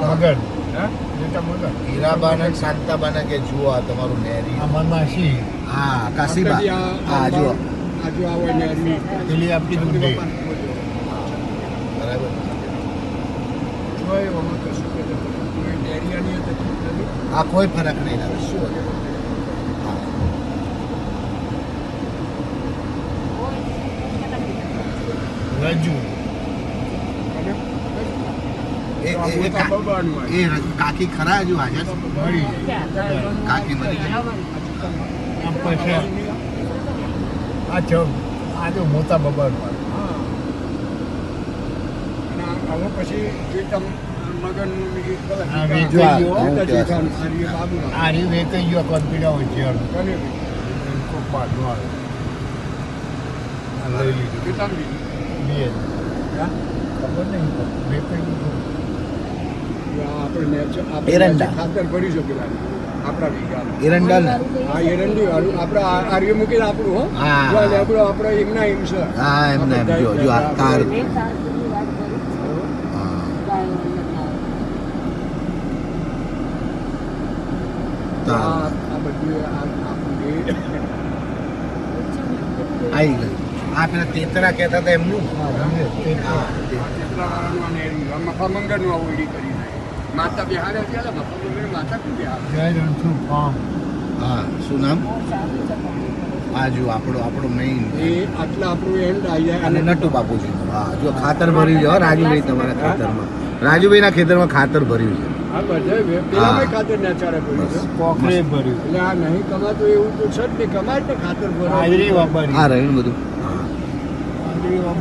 મગન હીરાબાના શાંતાબાના કે જુઓ આ તમારું નેરી મનાશી હા કાશીબા હા જુઓ પેલી આપણી ગુંડી બરાબર આ કોઈ ફરક નહીં લાગે શું હા રજુ એ કાકી ખરા હજુ હાજર મળી કાકી મળી ગઈ આમ પછી આ જો આ જો મોટા બબાન આ રીત વેચાઈ ગયો કોન્ફિડન્સ હોય છે ખૂબ પાડું આવે લઈ લીધું બે ખબર નહીં વેચાઈ ગયું એરંડા ખાતર ભરી શકે આપણા વીઘા એરંડા ને હા એરંડી વાળું આપણે આર્ય મૂકી આપણું હો હા. આપણે એમના એમ છે હા એમને એમ જો જો આ કાર આ બધું આપણું આવી ગયું આ પેલા તેતરા કહેતા હતા એમનું મફામંગળનું આ ઓયડી કરી માતા બિહારે ગયા મફામંગળ માતા કોણ બિહાર જય રણછોડ ફાર્મ હા શું નામ આ જો આપણો મેઇન એ આટલા આપણું એન્ડ આવી જાય અને નટુ બાપુજી હા જો ખાતર ભર્યું છે હો, રાજુભાઈ તમારા ખેતરમાં રાજુભાઈના ખેતરમાં ખાતર ભર્યું છે આ બધે પેલામાં ખાતર નેચારે પડ્યું છે કોકરે ભર્યું એટલે આ નહીં કમાતું એવું તો છે જ નહીં કમાય ને ખાતર ભરાય હાજરી વાપરી આ રહ્યું બધું હાજરી વાપરી